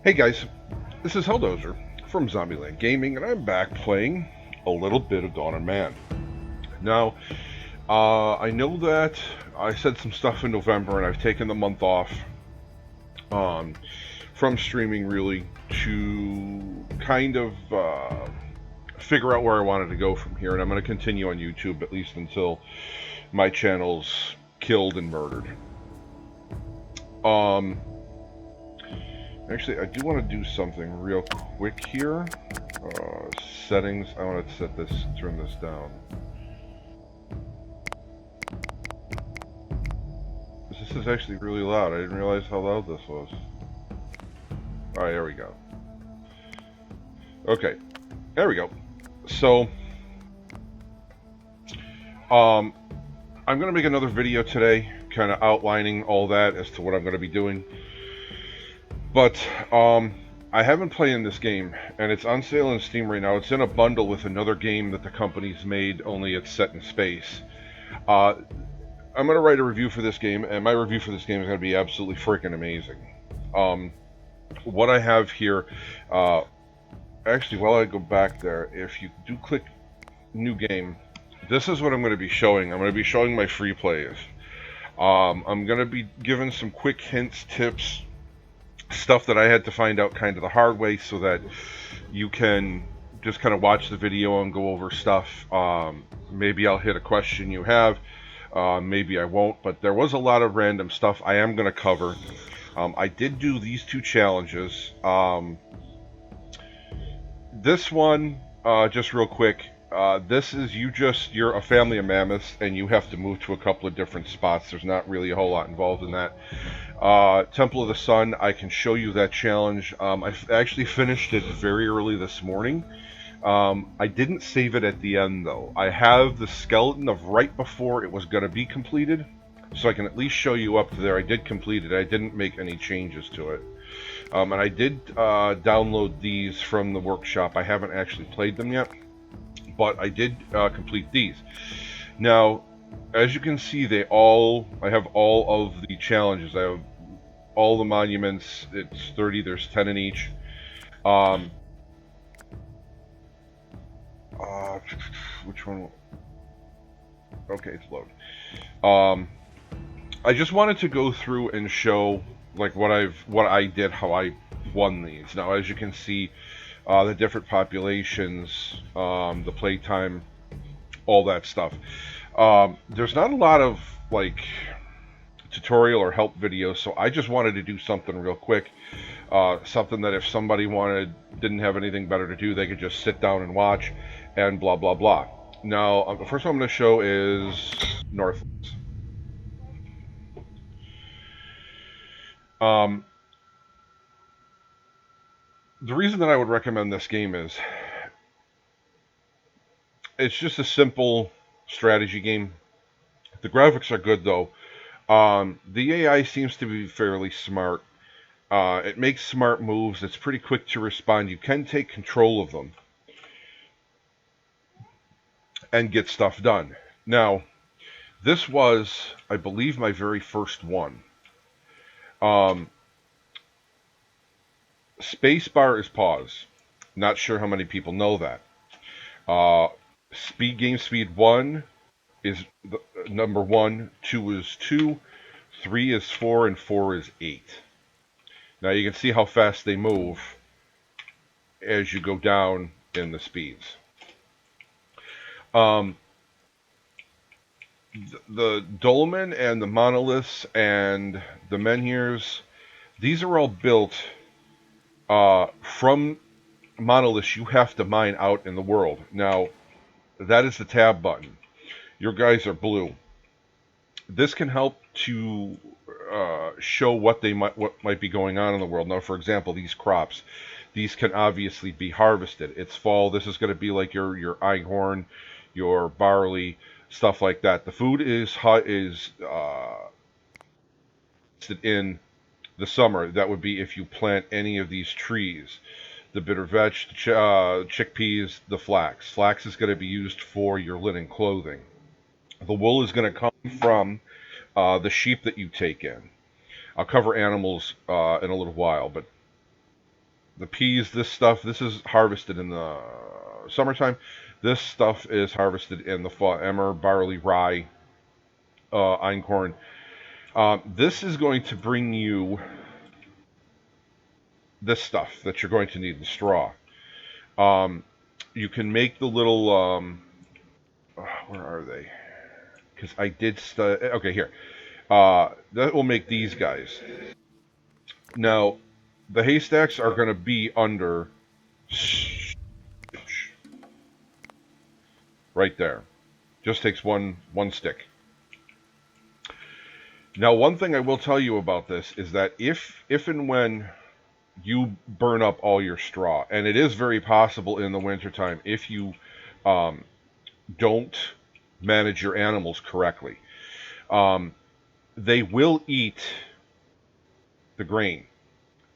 Hey guys, this is Helldozer from Zombieland Gaming, and I'm back playing a little bit of Dawn of Man. Now, I know that I said some stuff in November, and I've taken the month off um, from streaming really to kind of figure out where I wanted to go from here, and I'm going to continue on YouTube at least until my channel's killed and murdered. Actually, I do want to do something real quick here. Settings. I want to turn this down. This is actually really loud. I didn't realize how loud this was. Alright, there we go. Okay, there we go. So, I'm going to make another video today, kind of outlining all that as to what I'm going to be doing. But, I have been playing this game, and it's on sale in Steam right now. It's in a bundle with another game that the company's made, only it's set in space. I'm going to write a review for this game, and my review for this game is going to be absolutely freaking amazing. What I have here, actually, while I go back there, if you do click New Game, this is what I'm going to be showing. I'm going to be showing my free plays. I'm going to be giving some quick hints, tips, stuff that I had to find out kind of the hard way so that you can just kind of watch the video and go over stuff. Maybe I'll hit a question you have. Maybe I won't, but there was a lot of random stuff I am going to cover. I did do these two challenges. This one, just real quick, this is you're a family of mammoths and you have to move to a couple of different spots. There's not really a whole lot involved in that. Temple of the Sun, I can show you that challenge. I actually finished it very early this morning. I didn't save it at the end though. I have the skeleton of right before it was going to be completed, so I can at least show you up to there. I did complete it. I didn't make any changes to it. And I did download these from the workshop. I haven't actually played them yet, but I did complete these. Now, as you can see, I have all of the challenges. I have all the monuments. It's 30, there's 10 in each. Which one? Okay, it's loaded. I just wanted to go through and show like what I did, how I won these. Now, as you can see, the different populations, the playtime, all that stuff. There's not a lot of like tutorial or help videos, so I just wanted to do something real quick. Something that if somebody didn't have anything better to do, they could just sit down and watch and blah blah blah. Now, the first one I'm going to show is Northlands. The reason that I would recommend this game is it's just a simple strategy game. The graphics are good though. The AI seems to be fairly smart. It makes smart moves. It's pretty quick to respond. You can take control of them and get stuff done. Now, this was, I believe, my very first one. Spacebar is pause. Not sure how many people know that. Game speed 1 is number 1, 2 is 2, 3 is 4, and 4 is 8. Now you can see how fast they move as you go down in the speeds. The dolmen and the monoliths and the menhirs, these are all built from monoliths you have to mine out in the world. Now, that is the tab button. Your guys are blue. This can help to show what might be going on in the world. Now, for example, these crops, these can obviously be harvested. It's fall. This is going to be like your einhorn, your barley, stuff like that. The food is in the summer. That would be if you plant any of these trees. The bitter vetch, the chickpeas, the flax. Flax is going to be used for your linen clothing. The wool is going to come from the sheep that you take in. I'll cover animals in a little while, but the peas, this stuff, this is harvested in the summertime. This stuff is harvested in the fall. Emmer, barley, rye, einkorn. This is going to bring you this stuff that you're going to need, the straw. Um, you can make the little, where are they? Because I did study, okay, here. That will make these guys. Now, the haystacks are going to be under right there. Just takes one stick. Now, one thing I will tell you about this is that if and when you burn up all your straw, and it is very possible in the wintertime if you um, don't manage your animals correctly, um, they will eat the grain.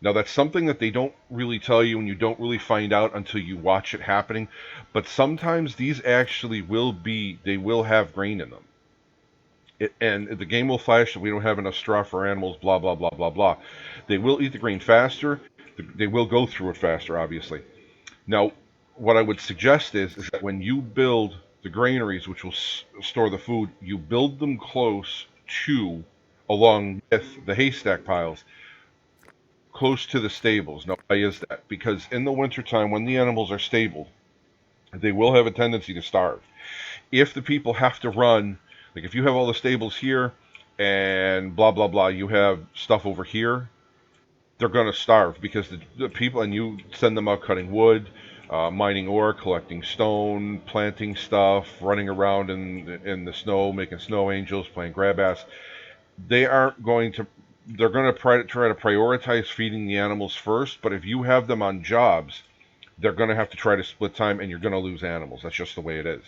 Now, that's something that they don't really tell you and you don't really find out until you watch it happening. But sometimes these actually they will have grain in them. And the game will flash that we don't have enough straw for animals, blah, blah, blah, blah, blah. They will eat the grain faster. They will go through it faster, obviously. Now, what I would suggest is that when you build the granaries, which will store the food, you build them close to, along with the haystack piles, close to the stables. Now, why is that? Because in the wintertime, when the animals are stable, they will have a tendency to starve. If the people have to run, like if you have all the stables here and blah, blah, blah, you have stuff over here, they're going to starve because the people, and you send them out cutting wood, mining ore, collecting stone, planting stuff, running around in the snow, making snow angels, playing grab ass. They aren't going to, they're going to try to prioritize feeding the animals first, but if you have them on jobs, they're going to have to try to split time and you're going to lose animals. That's just the way it is.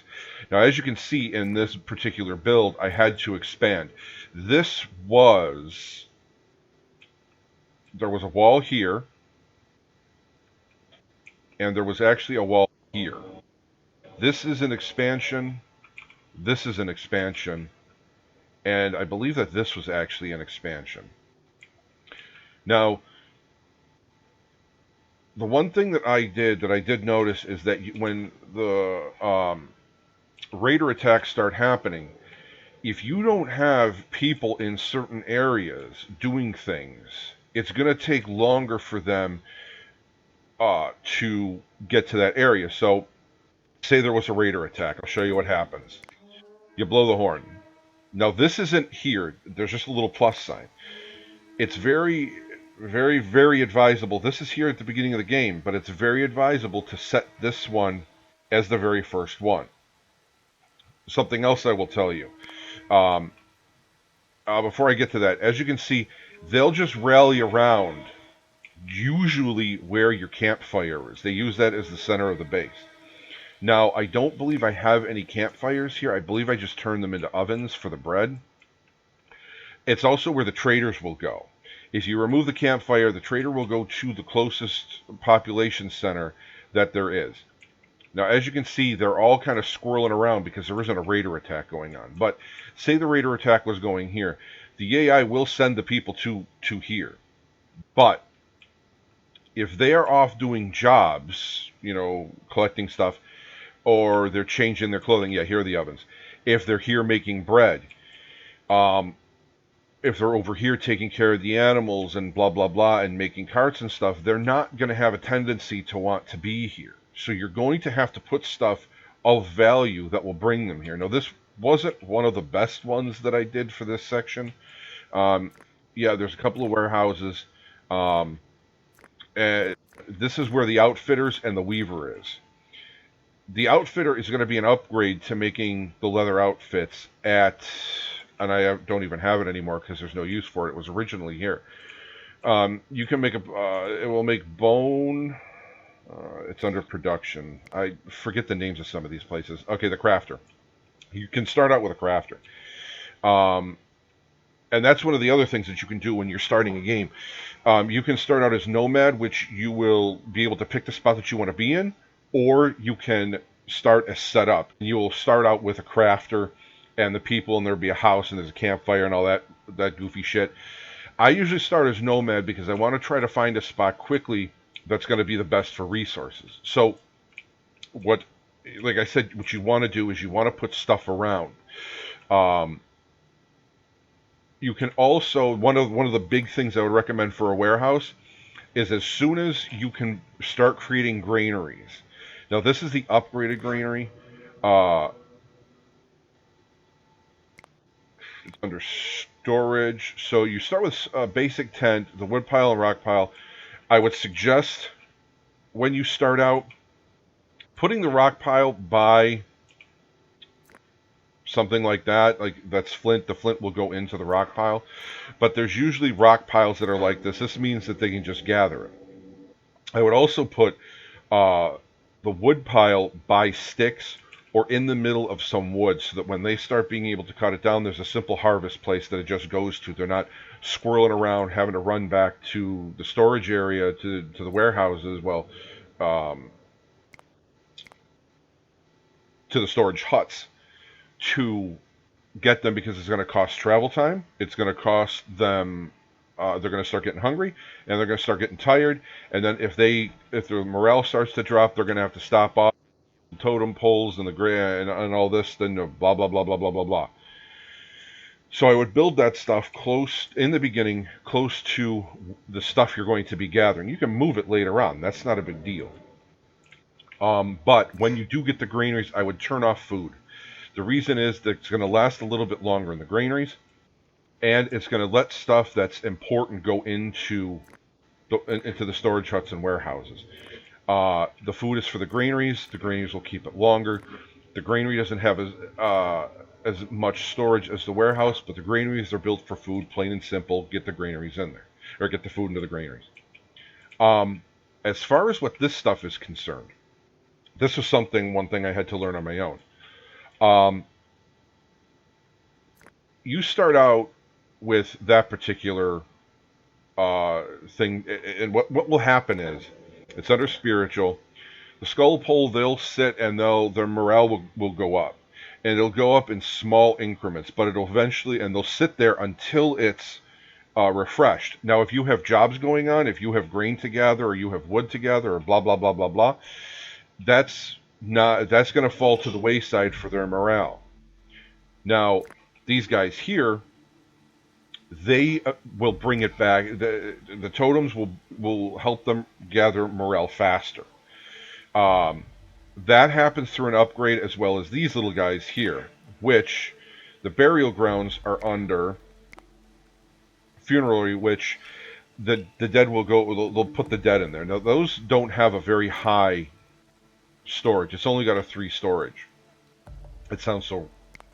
Now, as you can see in this particular build, I had to expand. There was a wall here, and there was actually a wall here. This is an expansion. This is an expansion. And I believe that this was actually an expansion. Now, the one thing that I did notice is that when the raider attacks start happening, if you don't have people in certain areas doing things, it's going to take longer for them to get to that area. So, say there was a raider attack. I'll show you what happens. You blow the horn. Now, this isn't here. There's just a little plus sign. It's very, very, very advisable. This is here at the beginning of the game, but it's very advisable to set this one as the very first one. Something else I will tell you. Before I get to that, as you can see, they'll just rally around usually where your campfire is. They use that as the center of the base. Now, I don't believe I have any campfires here. I believe I just turned them into ovens for the bread. It's also where the traders will go. If you remove the campfire, the trader will go to the closest population center that there is. Now, as you can see, they're all kind of squirreling around because there isn't a raider attack going on. But say the raider attack was going here. The AI will send the people to here. But if they are off doing jobs, collecting stuff, or they're changing their clothing, yeah, here are the ovens. If they're here making bread, if they're over here taking care of the animals and blah, blah, blah, and making carts and stuff, they're not going to have a tendency to want to be here. So you're going to have to put stuff of value that will bring them here. Now, this wasn't one of the best ones that I did for this section. Yeah, there's a couple of warehouses. This is where the outfitters and the weaver is. The outfitter is going to be an upgrade to making the leather outfits and I don't even have it anymore because there's no use for it. It was originally here. You can make it will make bone. It's under production. I forget the names of some of these places. Okay, the crafter. You can start out with a crafter. And that's one of the other things that you can do when you're starting a game. You can start out as nomad, which you will be able to pick the spot that you want to be in, or you can start as set up. You will start out with a crafter and the people, and there'll be a house, and there's a campfire and all that goofy shit. I usually start as nomad because I want to try to find a spot quickly that's going to be the best for resources. So what, like I said, what you want to do is you want to put stuff around. Um, you can also one of the big things I would recommend for a warehouse is as soon as you can start creating granaries. Now this is the upgraded granary. Uh, it's under storage. So you start with a basic tent, the wood pile and rock pile. I would suggest when you start out putting the rock pile by something like that, like that's flint. The flint will go into the rock pile, but there's usually rock piles that are like this. This means that they can just gather it. I would also put uh, the wood pile by sticks or in the middle of some wood so that when they start being able to cut it down, there's a simple harvest place that it just goes to. They're not squirreling around having to run back to the storage area, to the warehouses, well, um, to the storage huts to get them because it's going to cost travel time. It's going to cost them. They're going to start getting hungry, and they're going to start getting tired. And then if their morale starts to drop, they're going to have to stop off totem poles and and all this. Then blah blah blah blah blah blah blah. So I would build that stuff close in the beginning, close to the stuff you're going to be gathering. You can move it later on. That's not a big deal. But when you do get the granaries, I would turn off food. The reason is that it's going to last a little bit longer in the granaries, and it's going to let stuff that's important go into the storage huts and warehouses. The food is for the granaries. The granaries will keep it longer. The granary doesn't have as much storage as the warehouse, but the granaries are built for food, plain and simple. Get the granaries in there, or get the food into the granaries. Um, as far as what this stuff is concerned, this was one thing I had to learn on my own. Um, you start out with that particular thing, and what will happen is it's under spiritual. The skull pole, they'll sit and their morale will go up, and it'll go up in small increments, but it'll eventually and they'll sit there until it's refreshed. Now, if you have jobs going on, if you have grain to gather, or you have wood to gather, or blah blah blah blah blah, that's going to fall to the wayside for their morale. Now, these guys here, they will bring it back. The totems will help them gather morale faster. Um, that happens through an upgrade as well as these little guys here, which the burial grounds are under funerary, which the dead will go. They'll put the dead in there. Now those don't have a very high storage. It's only got a 3 storage. It sounds so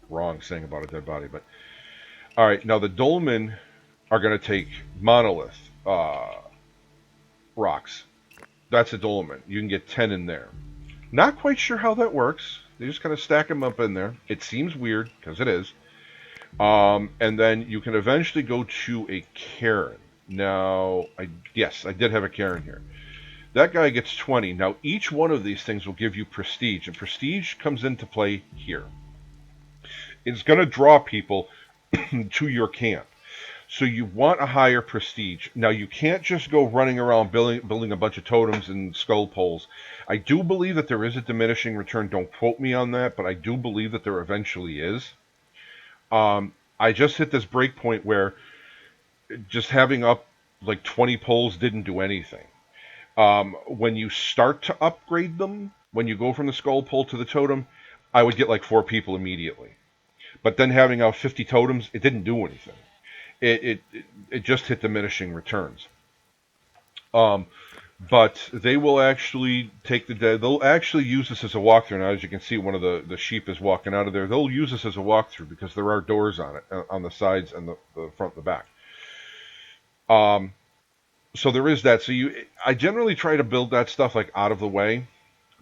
wrong saying about a dead body, but all right. Now the dolmen are going to take monolith rocks. That's a dolmen. You can get 10 in there. Not quite sure how that works. They just kind of stack them up in there. It seems weird because it is. And then you can eventually go to a cairn. Now, yes, I did have a cairn here. That guy gets 20. Now, each one of these things will give you prestige, and prestige comes into play here. It's going to draw people to your camp. So you want a higher prestige. Now, you can't just go running around building a bunch of totems and skull poles. I do believe that there is a diminishing return. Don't quote me on that, but I do believe that there eventually is. I just hit this break point where just having up like 20 poles didn't do anything. When you start to upgrade them, when you go from the skull pole to the totem, I would get like 4 people immediately. But then having out 50 totems, it didn't do anything. It just hit diminishing returns. But they will actually take the dead. They'll actually use this as a walkthrough. Now, as you can see, one of the sheep is walking out of there. They'll use this as a walkthrough because there are doors on it, on the sides and the front and the back. So there is that. So I generally try to build that stuff like out of the way,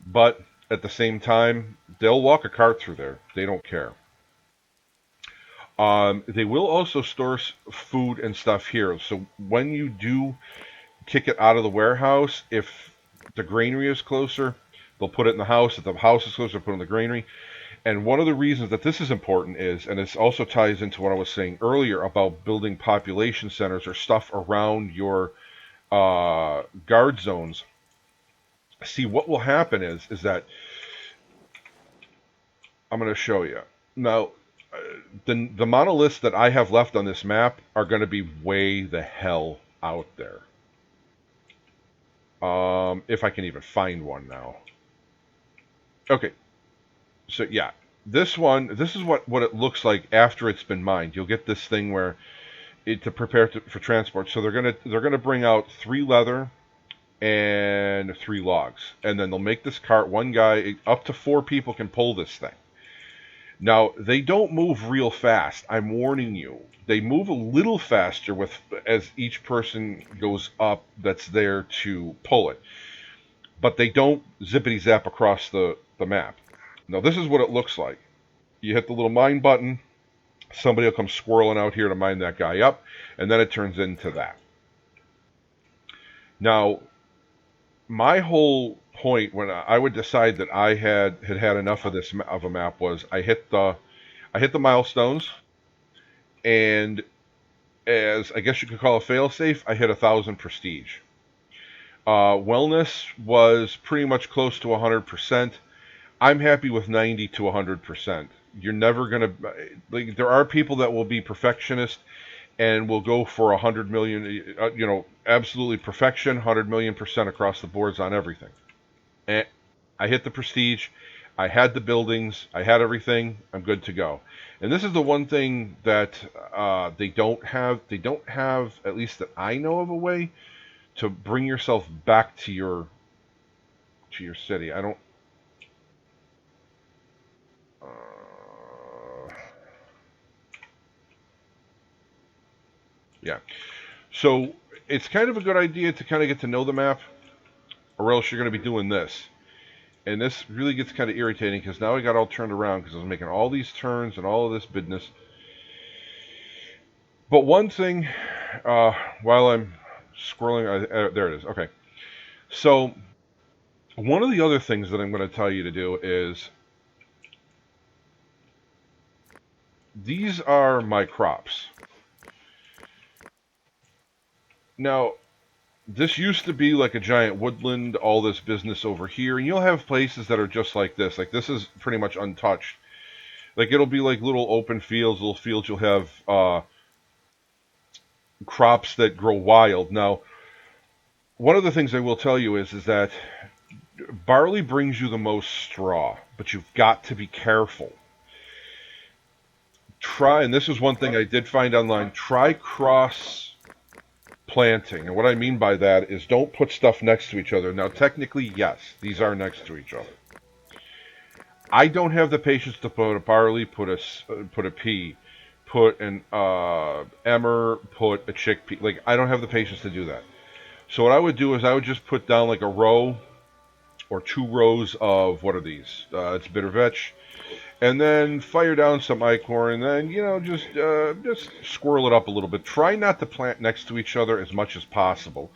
but at the same time, they'll walk a cart through there. They don't care. They will also store food and stuff here. So when you do kick it out of the warehouse, if the granary is closer, they'll put it in the house. If the house is closer, they'll put it in the granary. And one of the reasons that this is important is, and this also ties into what I was saying earlier about building population centers or stuff around your guard zones, See, what will happen is that I'm going to show you. Now, uh, the monoliths that I have left on this map are going to be way the hell out there. If I can even find one now. Okay, so yeah, this is what it looks like after it's been mined. You'll get this thing where to prepare for transport. So they're gonna bring out 3 leather and 3 logs, and then they'll make this cart. One guy, up to 4 people can pull this thing. Now, they don't move real fast. I'm warning you. They move a little faster with as each person goes up that's there to pull it. But they don't zippity zap across the map. Now, this is what it looks like. You hit the little mine button, somebody will come squirreling out here to mine that guy up, and then it turns into that. Now, my whole point when I would decide that I had enough of this of a map was I hit the milestones, and as I guess you could call a failsafe, I hit 1,000 prestige. Wellness was pretty much close to 100%. I'm happy with 90 to 100%. You're never gonna like. There are people that will be perfectionist and will go for 100 million. Absolutely perfection, 100 million% across the boards on everything. And I hit the prestige. I had the buildings. I had everything. I'm good to go. And this is the one thing that they don't have. They don't have, at least that I know of, a way to bring yourself back to your city. I don't. Yeah. So it's kind of a good idea to kind of get to know the map, or else you're going to be doing this. And this really gets kind of irritating because now I got all turned around because I was making all these turns and all of this business. But one thing, while I'm scrolling, there it is. Okay. So one of the other things that I'm going to tell you to do is these are my crops. Now, this used to be like a giant woodland, all this business over here, and you'll have places that are just like this. Like this is pretty much untouched. Like it'll be like little open fields, little fields. You'll have crops that grow wild. Now, one of the things I will tell you is that barley brings you the most straw, but you've got to be careful. Try, and this is one thing I did find online. Try cross planting. And what I mean by that is don't put stuff next to each other. Now, technically, yes, these are next to each other. I don't have the patience to put a barley, put a pea, put an emmer, put a chickpea. Like, I don't have the patience to do that. So what I would do is I would just put down like a row or 2 rows of, what are these? It's bitter vetch. And then fire down some acorn, and then, just swirl it up a little bit. Try not to plant next to each other as much as possible.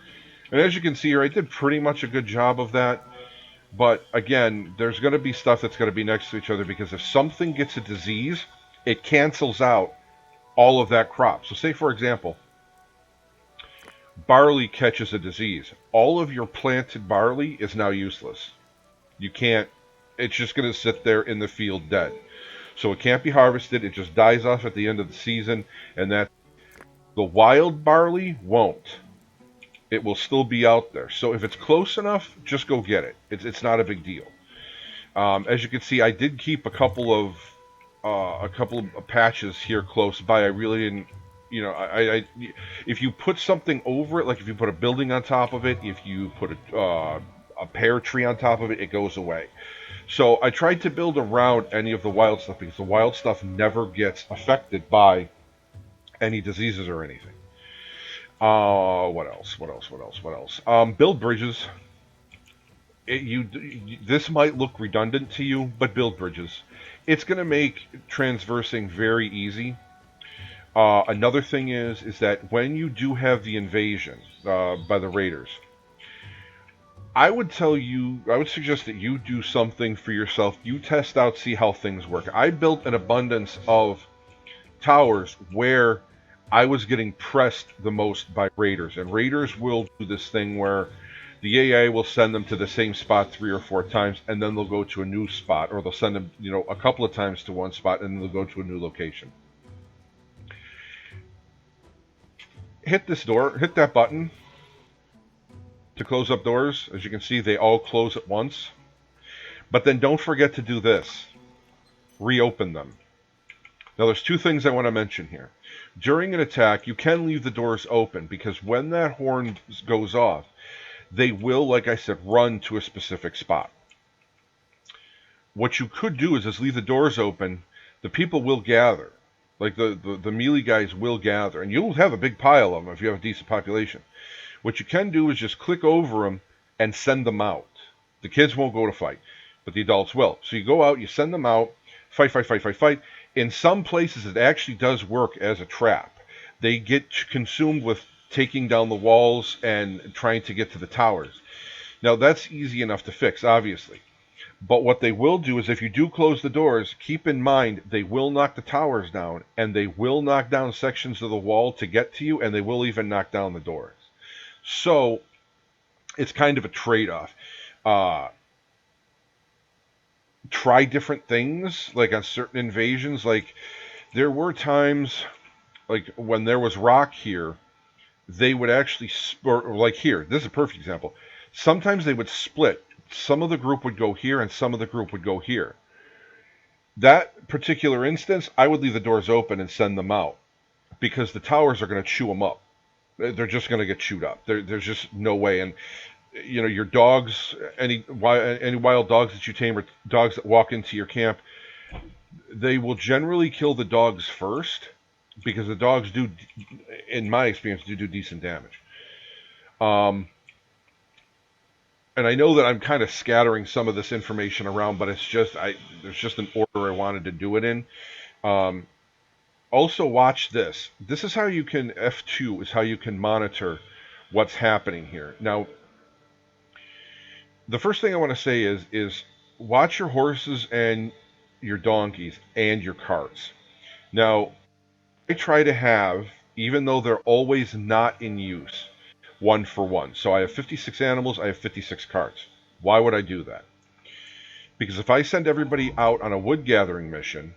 And as you can see here, I did pretty much a good job of that. But again, there's going to be stuff that's going to be next to each other because if something gets a disease, it cancels out all of that crop. So say, for example, barley catches a disease. All of your planted barley is now useless. You can't, it's just going to sit there in the field dead. So it can't be harvested. It just dies off at the end of the season. And that the wild barley won't. It will still be out there. So if it's close enough, just go get it. It's not a big deal. As you can see, I did keep a couple of patches here close by. I really didn't, if you put something over it, like if you put a building on top of it, if you put a pear tree on top of it, it goes away. So I tried to build around any of the wild stuff because the wild stuff never gets affected by any diseases or anything. What else? What else? What else? What else? Build bridges. This might look redundant to you, but build bridges. It's going to make transversing very easy. Another thing is that when you do have the invasion by the raiders, I would suggest that you do something for yourself. You test out, see how things work. I built an abundance of towers where I was getting pressed the most by raiders, and raiders will do this thing where the AI will send them to the same spot 3 or 4 times, and then they'll go to a new spot, or they'll send them, a couple of times to one spot, and then they'll go to a new location. Hit this door, hit that button to close up doors. As you can see, they all close at once. But then don't forget to do this. Reopen them. Now there's 2 things I want to mention here. During an attack, you can leave the doors open, because when that horn goes off, they will, like I said, run to a specific spot. What you could do is leave the doors open. The people will gather. Like the melee guys will gather, and you'll have a big pile of them if you have a decent population. What you can do is just click over them and send them out. The kids won't go to fight, but the adults will. So you go out, you send them out, fight, fight, fight, fight, fight. In some places, it actually does work as a trap. They get consumed with taking down the walls and trying to get to the towers. Now, that's easy enough to fix, obviously. But what they will do is, if you do close the doors, keep in mind they will knock the towers down, and they will knock down sections of the wall to get to you, and they will even knock down the doors. So it's kind of a trade-off. Try different things, like on certain invasions. Like, there were times, like when there was rock here, they would actually, or like here, this is a perfect example. Sometimes they would split. Some of the group would go here, and some of the group would go here. That particular instance, I would leave the doors open and send them out, because the towers are going to chew them up. They're just going to get chewed up. There's just no way. And your dogs, any wild dogs that you tame, or dogs that walk into your camp, they will generally kill the dogs first, because the dogs do, in my experience, do decent damage. And I know that I'm kind of scattering some of this information around, but it's just there's just an order I wanted to do it in. Also, watch this. This is how you can, F2 is how you can monitor what's happening here. Now, the first thing I want to say is watch your horses and your donkeys and your carts. Now, I try to have, even though they're always not in use, 1-for-1. So I have 56 animals, I have 56 carts. Why would I do that? Because if I send everybody out on a wood gathering mission,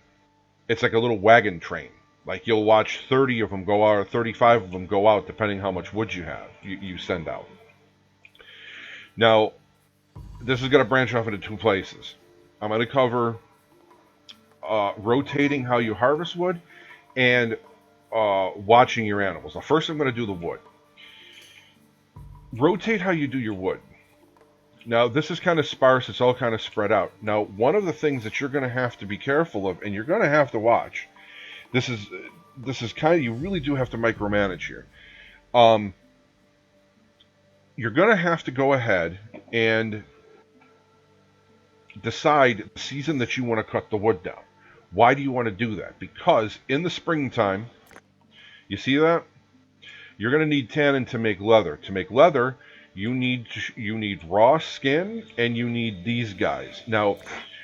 it's like a little wagon train. Like, you'll watch 30 of them go out, or 35 of them go out, depending how much wood you have, you send out. Now, this is going to branch off into 2 places. I'm going to cover rotating how you harvest wood, and watching your animals. Now, first I'm going to do the wood. Rotate how you do your wood. Now, this is kind of sparse. It's all kind of spread out. Now, one of the things that you're going to have to be careful of, and you're going to have to watch, this is kind of, you really do have to micromanage here. You're going to have to go ahead and decide the season that you want to cut the wood down. Why do you want to do that? Because in the springtime, you see that? You're going to need tannin to make leather. To make leather, you need raw skin, and you need these guys. Now,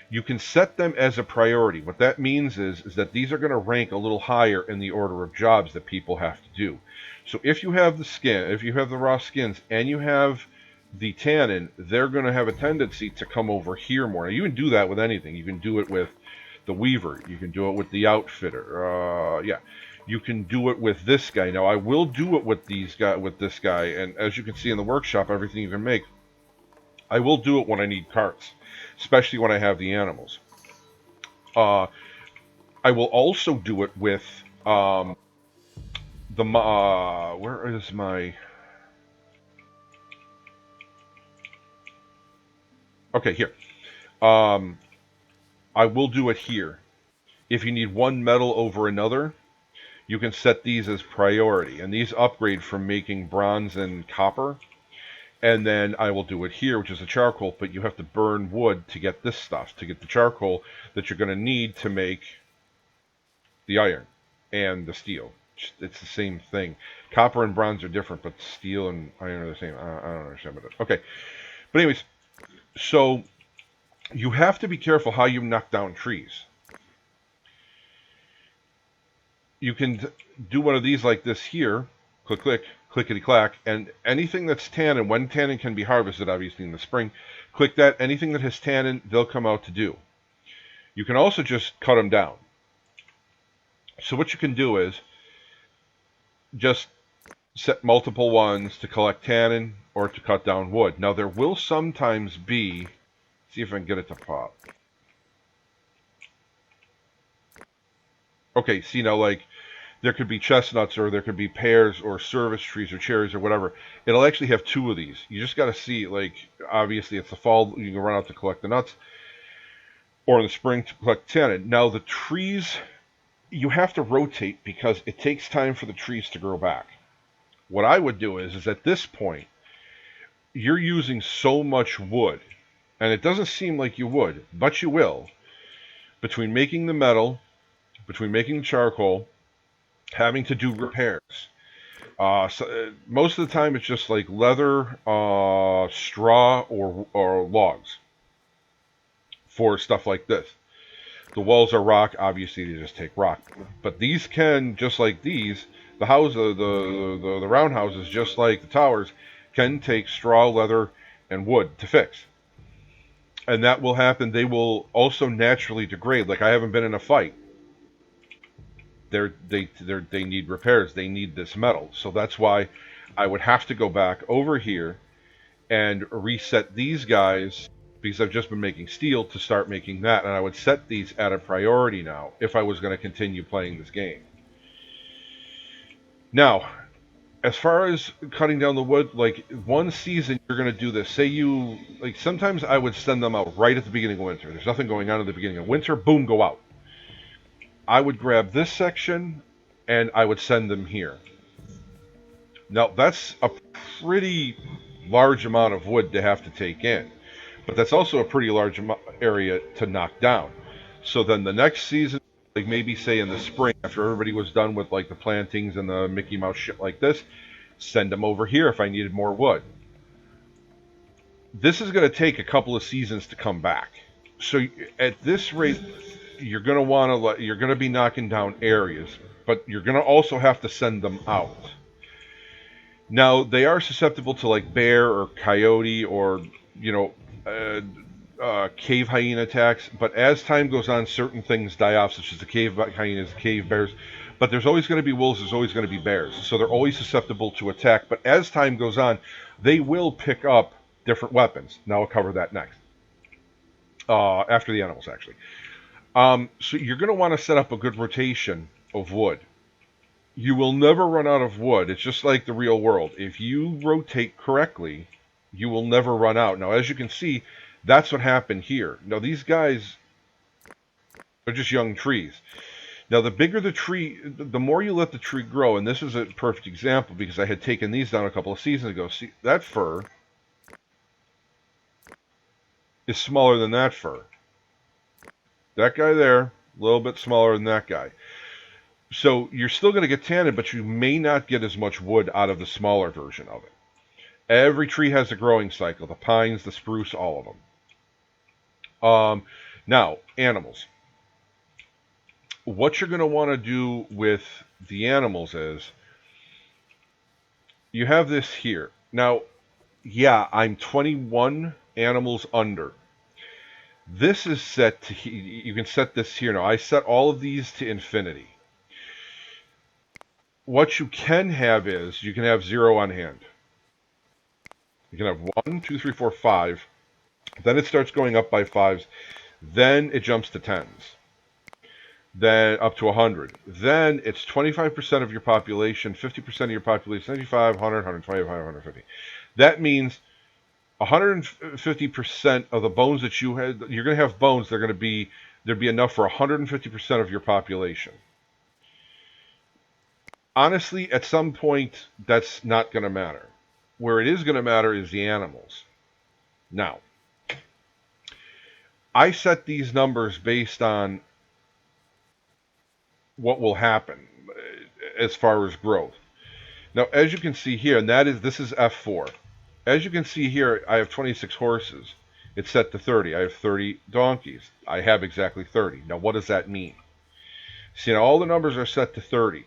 you can set them as a priority. What that means is that these are going to rank a little higher in the order of jobs that people have to do. So if you have the skin, if you have the raw skins, and you have the tannin, they're going to have a tendency to come over here more. Now, you can do that with anything. You can do it with the weaver. You can do it with the outfitter. You can do it with this guy. Now, I will do it with this guy, and as you can see in the workshop, everything you can make, I will do it when I need carts, especially when I have the animals. I will also do it with where is my... Okay, here. I will do it here. If you need one metal over another, you can set these as priority, and these upgrade from making bronze and copper. And then I will do it here, which is a charcoal, but you have to burn wood to get this stuff, to get the charcoal that you're going to need to make the iron and the steel. It's the same thing. Copper and bronze are different, but steel and iron are the same. I don't understand about that. Okay. But anyways, so you have to be careful how you knock down trees. You can do one of these like this here. Click, click, clickety-clack, and anything that's tannin, when tannin can be harvested, obviously in the spring, click that. Anything that has tannin, they'll come out to do. You can also just cut them down. So what you can do is just set multiple ones to collect tannin or to cut down wood. Now there will sometimes be, see if I can get it to pop. Okay, see now, like, there could be chestnuts or there could be pears or service trees or cherries or whatever. It'll actually have two of these. You just got to see, like, obviously it's the fall, you can run out to collect the nuts, or in the spring to collect tannin. Now the trees, you have to rotate because it takes time for the trees to grow back. What I would do is at this point, you're using so much wood, and it doesn't seem like you would, but you will, between making the metal, between making the charcoal, having to do repairs. Most of the time, it's just like leather, straw, or logs for stuff like this. The walls are rock. Obviously, they just take rock. But these can, just like these, the house, the round houses, just like the towers, can take straw, leather, and wood to fix. And that will happen. They will also naturally degrade. Like, I haven't been in a fight. They need repairs. They need this metal. So that's why I would have to go back over here and reset these guys, because I've just been making steel, to start making that. And I would set these at a priority now if I was going to continue playing this game. Now, as far as cutting down the wood, like, one season you're going to do this. Say you, like, sometimes I would send them out right at the beginning of winter. There's nothing going on at the beginning of winter. Boom, go out. I would grab this section and I would send them here. Now, that's a pretty large amount of wood to have to take in, but that's also a pretty large area to knock down. So then the next season, like maybe say in the spring, after everybody was done with like the plantings and the Mickey Mouse shit like this, send them over here if I needed more wood. This is going to take a couple of seasons to come back. So at this rate, you're going to want to you're going to be knocking down areas, but you're going to also have to send them out. Now, they are susceptible to like bear or coyote or, you know, cave hyena attacks, but as time goes on, certain things die off, such as the cave hyenas, cave bears. But there's always going to be wolves, there's always going to be bears, so they're always susceptible to attack. But as time goes on, they will pick up different weapons. Now I'll cover that next, after the animals, actually. So you're going to want to set up a good rotation of wood. You will never run out of wood. It's just like the real world. If you rotate correctly, you will never run out. Now, as you can see, that's what happened here. Now, these guys are just young trees. Now, the bigger the tree, the more you let the tree grow, and this is a perfect example because I had taken these down a couple of seasons ago. See, that fir is smaller than that fir. That guy there, a little bit smaller than that guy. So you're still going to get tannin, but you may not get as much wood out of the smaller version of it. Every tree has a growing cycle. The pines, the spruce, all of them. Now, animals. What you're going to want to do with the animals is, you have this here. Now, yeah, I'm 21 animals under. This is set to, you can set this here now. I set all of these to infinity. What you can have is, you can have 0 on hand. You can have 1, 2, 3, 4, 5. Then it starts going up by 5s. Then it jumps to 10s. Then up to 100. Then it's 25% of your population, 50% of your population, 95, 100, 125, 150. That means 150% of the bones that you had, you're going to have bones, there'd be enough for 150% of your population. Honestly, at some point, that's not going to matter. Where it is going to matter is the animals. Now, I set these numbers based on what will happen as far as growth. Now, as you can see here, and this is F4. As you can see here, I have 26 horses. It's set to 30. I have 30 donkeys. I have exactly 30. Now, what does that mean? See, now all the numbers are set to 30.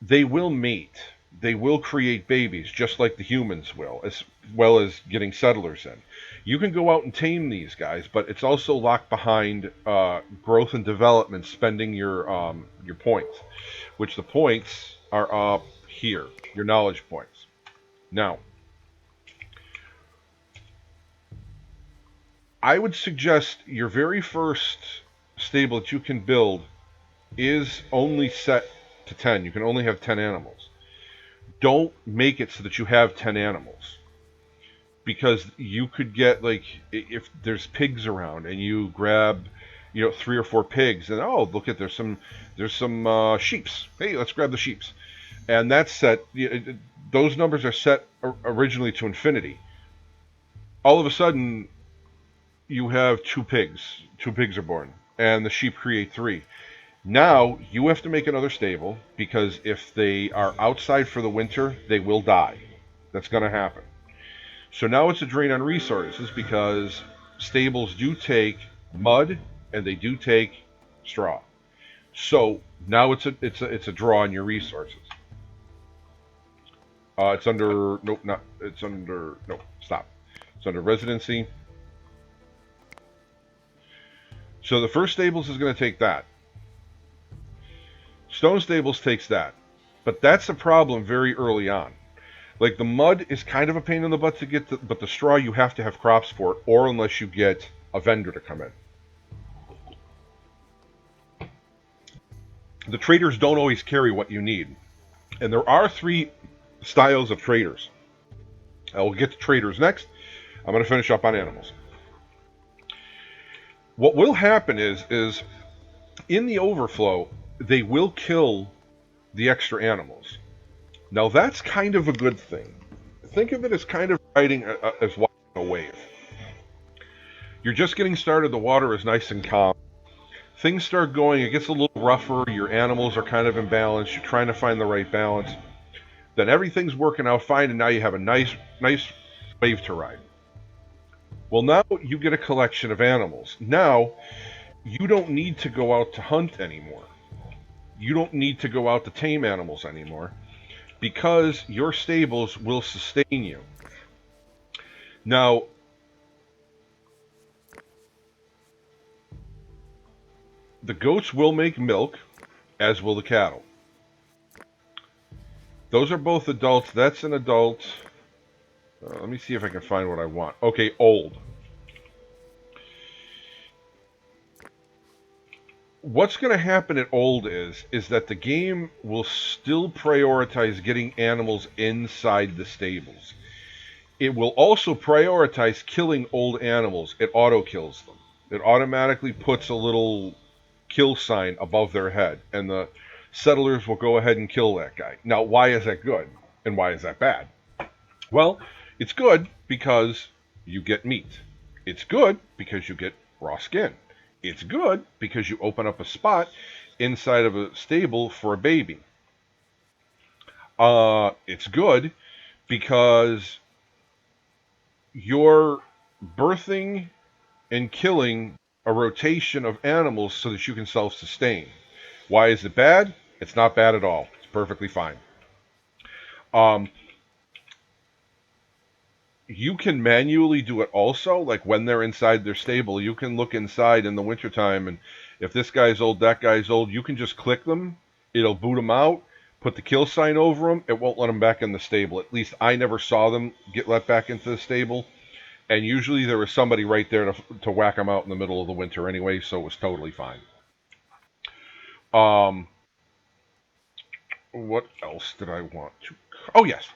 They will mate. they will create babies just like the humans will, as well as getting settlers in. You can go out and tame these guys, but it's also locked behind growth and development, spending your points, which the points are up here, your knowledge points. Now, I would suggest your very first stable that you can build is only set to 10. You can only have 10 animals. Don't make it so that you have 10 animals, because you could get, like, if there's pigs around and you grab, 3 or 4 pigs, and oh, look at, there's some sheeps. Hey, let's grab the sheeps. And that's set, those numbers are set originally to infinity. All of a sudden, you have 2 pigs. 2 pigs are born, and the sheep create 3. Now, you have to make another stable, because if they are outside for the winter, they will die. That's going to happen. So now it's a drain on resources, because stables do take mud and they do take straw. So now it's a draw on your resources. It's under nope, not it's under nope, stop. It's under residency. So the first stables is going to take that. Stone stables takes that, but that's a problem very early on. Like, the mud is kind of a pain in the butt to get, but the straw you have to have crops for it, or unless you get a vendor to come in. The traders don't always carry what you need, and there are 3 styles of traders. I will get to traders next. I'm going to finish up on animals. What will happen is in the overflow, they will kill the extra animals. Now, that's kind of a good thing. Think of it as kind of riding as watching a wave. You're just getting started. The water is nice and calm. Things start going. It gets a little rougher. Your animals are kind of imbalanced. You're trying to find the right balance. Then everything's working out fine, and now you have a nice wave to ride. Well, now you get a collection of animals. Now, you don't need to go out to hunt anymore. You don't need to go out to tame animals anymore, because your stables will sustain you. Now, the goats will make milk, as will the cattle. Those are both adults. That's an adult. Let me see if I can find what I want. Okay, old. What's going to happen at old is that the game will still prioritize getting animals inside the stables. It will also prioritize killing old animals. It auto kills them. It automatically puts a little kill sign above their head, and the settlers will go ahead and kill that guy. Now, why is that good, and why is that bad? Well, it's good because you get meat. It's good because you get raw skin. It's good because you open up a spot inside of a stable for a baby. It's good because you're birthing and killing a rotation of animals so that you can self-sustain. Why is it bad? It's not bad at all. It's perfectly fine. You can manually do it also, like when they're inside their stable. You can look inside in the wintertime, and if this guy's old, that guy's old, you can just click them. It'll boot them out, put the kill sign over them. It won't let them back in the stable. At least I never saw them get let back into the stable. And usually there was somebody right there to whack them out in the middle of the winter anyway, so it was totally fine. What else did I want to... Oh, yes.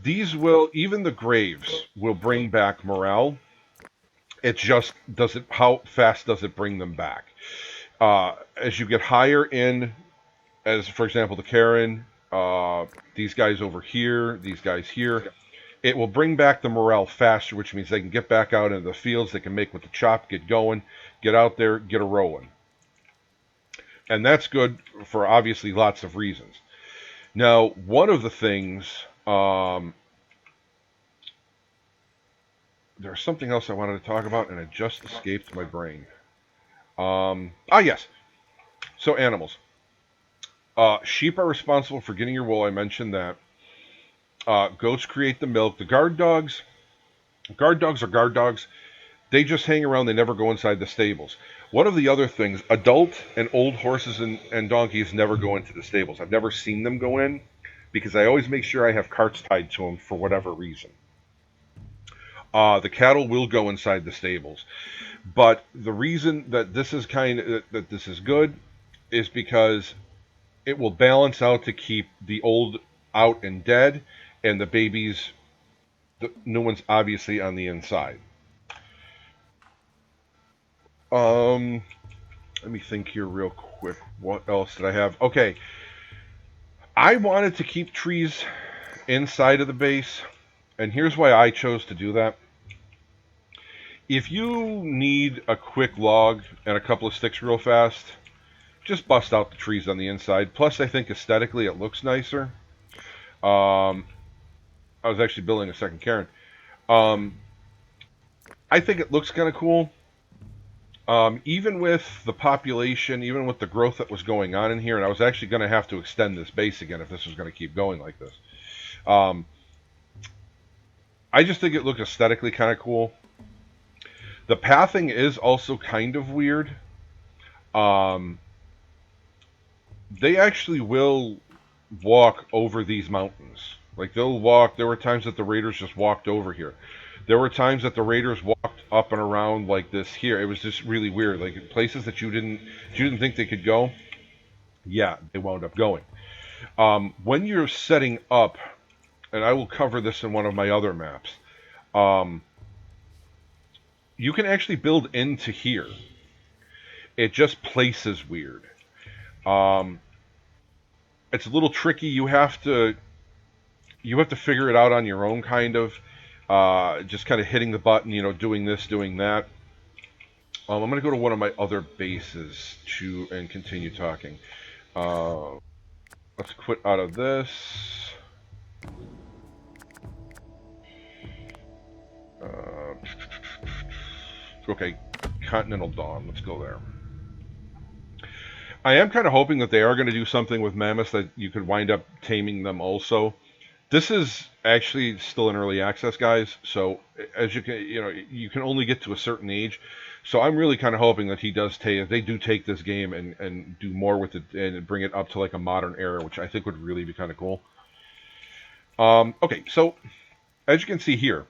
These will, even the graves will bring back morale. It just doesn't, how fast does it bring them back? As you get higher in, as for example, the Karen, these guys over here, these guys here, it will bring back the morale faster, which means they can get back out into the fields, they can make with the chop, get going, get out there, get a rolling. And that's good for obviously lots of reasons. Now, one of the things, there's something else I wanted to talk about, and it just escaped my brain. Yes. So, animals. Sheep are responsible for getting your wool. I mentioned that. Goats create the milk. The guard dogs are guard dogs. They just hang around. They never go inside the stables. One of the other things, adult and old horses and donkeys never go into the stables. I've never seen them go in because I always make sure I have carts tied to them for whatever reason. The cattle will go inside the stables, but the reason that this is that this is good is because it will balance out to keep the old out and dead, and the babies, the new ones, obviously on the inside. Um, Let me think here real quick. What else did I have? Okay, I wanted to keep trees inside of the base, and here's why I chose to do that. If you need a quick log and a couple of sticks real fast, just bust out the trees on the inside. Plus, I think aesthetically it looks nicer. Um, I was actually building a second cairn. Um, I think it looks kind of cool. Even with the population, even with the growth that was going on in here, and I was actually going to have to extend this base again if this was going to keep going like this. Um, I just think it looked aesthetically kind of cool. The pathing is also kind of weird. Um, they actually will walk over these mountains. Like they'll walk. There were times that the raiders just walked over here. There were times that the raiders walked up and around like this here. It was just really weird. Like places that you didn't think they could go. Yeah, they wound up going. When you're setting up, and I will cover this in one of my other maps. Um, you can actually build into here. It just places weird. Um, it's a little tricky. You have to figure it out on your own, kind of. Just kind of hitting the button, doing this, doing that. I'm going to go to one of my other bases and continue talking. Uh, let's quit out of this. Uh, okay, Continental Dawn. Let's go there. I am kind of hoping that they are going to do something with mammoths that you could wind up taming them also. This is actually still in early access, guys. So as you can, you can only get to a certain age. So I'm really kind of hoping that they do take this game and do more with it and bring it up to like a modern era, which I think would really be kind of cool. Okay, so as you can see here,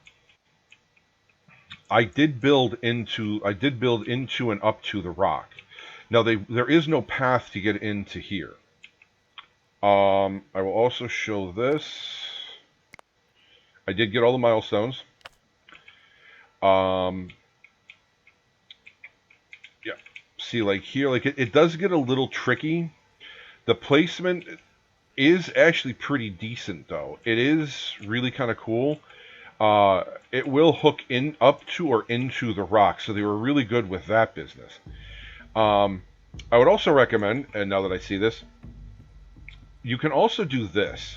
I did build into and up to the rock. Now there is no path to get into here. I will also show this. I did get all the milestones. Yeah, see, like here, like it does get a little tricky. The placement is actually pretty decent, though. It is really kind of cool. It will hook up to or into the rock, so they were really good with that business. I would also recommend, and now that I see this, you can also do this.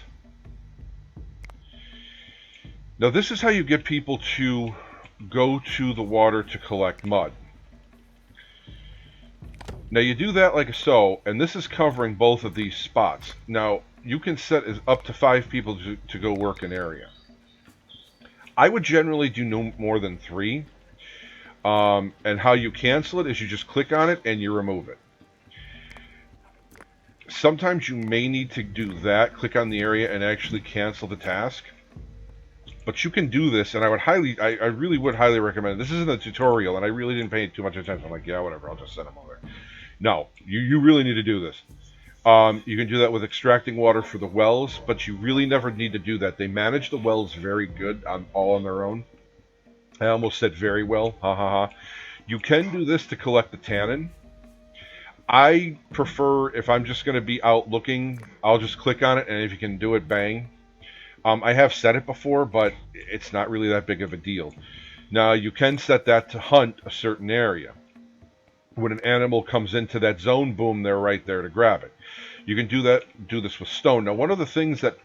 Now, this is how you get people to go to the water to collect mud. Now, you do that like so, and this is covering both of these spots. Now, you can set up to 5 people to go work an area. I would generally do no more than 3. And how you cancel it is you just click on it and you remove it. Sometimes you may need to do that, click on the area and actually cancel the task. But you can do this, and I really would highly recommend it. This isn't a tutorial, and I really didn't pay too much attention. I'm like, yeah, whatever, I'll just send them over. No, you really need to do this. You can do that with extracting water for the wells, but you really never need to do that. They manage the wells very good, all on their own. I almost said very well, ha ha ha. You can do this to collect the tannin. I prefer, if I'm just going to be out looking, I'll just click on it, and if you can do it, bang. I have set it before, but it's not really that big of a deal. Now, you can set that to hunt a certain area. When an animal comes into that zone, boom, they're right there to grab it. You can do this with stone. Now, one of the things that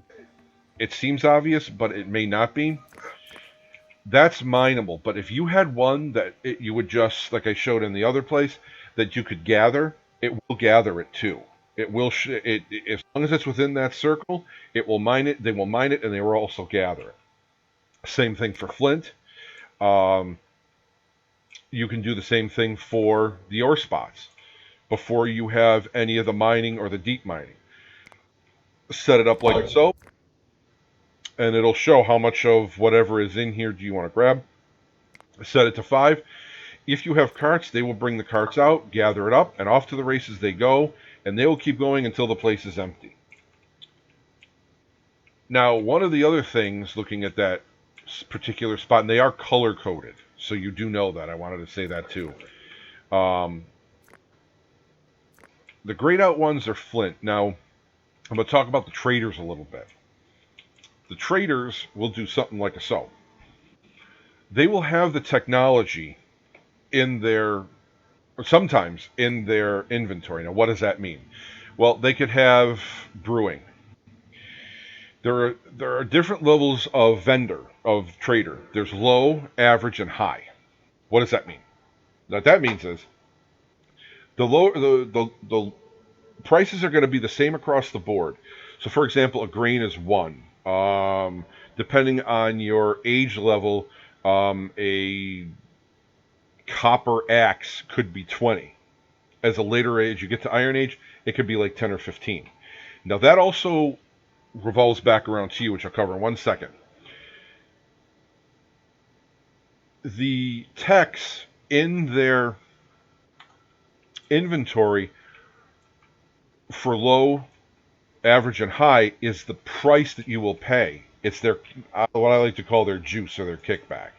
it seems obvious, but it may not be, that's mineable. But if you had one that you would just, like I showed in the other place, that you could gather, it will gather it too. It will as long as it's within that circle, it will mine it. They will mine it, and they will also gather it. Same thing for flint. Um, you can do the same thing for the ore spots before you have any of the mining or the deep mining. Set it up like so, and it'll show how much of whatever is in here do you want to grab. Set it to 5. If you have carts, they will bring the carts out, gather it up, and off to the races they go, and they will keep going until the place is empty. Now, one of the other things, looking at that particular spot, and they are color coded, so you do know that. I wanted to say that too. Um, the grayed out ones are flint. Now, I'm going to talk about the traders a little bit. The traders will do something like a so. They will have the technology in their, sometimes in their inventory. Now, what does that mean? Well, they could have brewing. There are different levels of vendor, of trader. There's low, average, and high. What does that mean? What that means is the prices are going to be the same across the board. So, for example, a grain is 1. Depending on your age level, a copper axe could be 20. As a later age, you get to Iron Age, it could be like 10 or 15. Now, that also revolves back around to you, which I'll cover in 1 second. The techs in their inventory for low, average, and high is the price that you will pay. It's their what I like to call their juice or their kickback.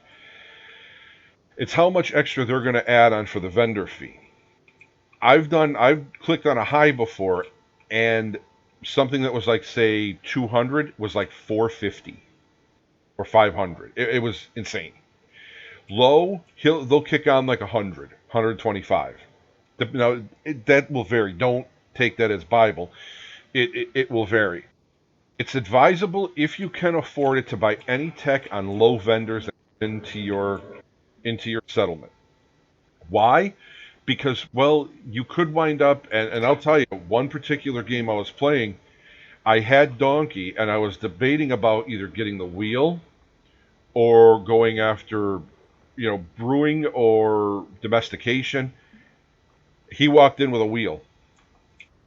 It's how much extra they're going to add on for the vendor fee. I've clicked on a high before, and something that was like say 200 was like 450 or 500. It was insane. Low, they'll kick on like 100, 125. Now that will vary. Don't take that as Bible. It will vary. It's advisable if you can afford it to buy any tech on low vendors into your settlement. Why? Because well, you could wind up, and I'll tell you, one particular game I was playing, I had Donkey, and I was debating about either getting the wheel or going after, brewing or domestication. He walked in with a wheel.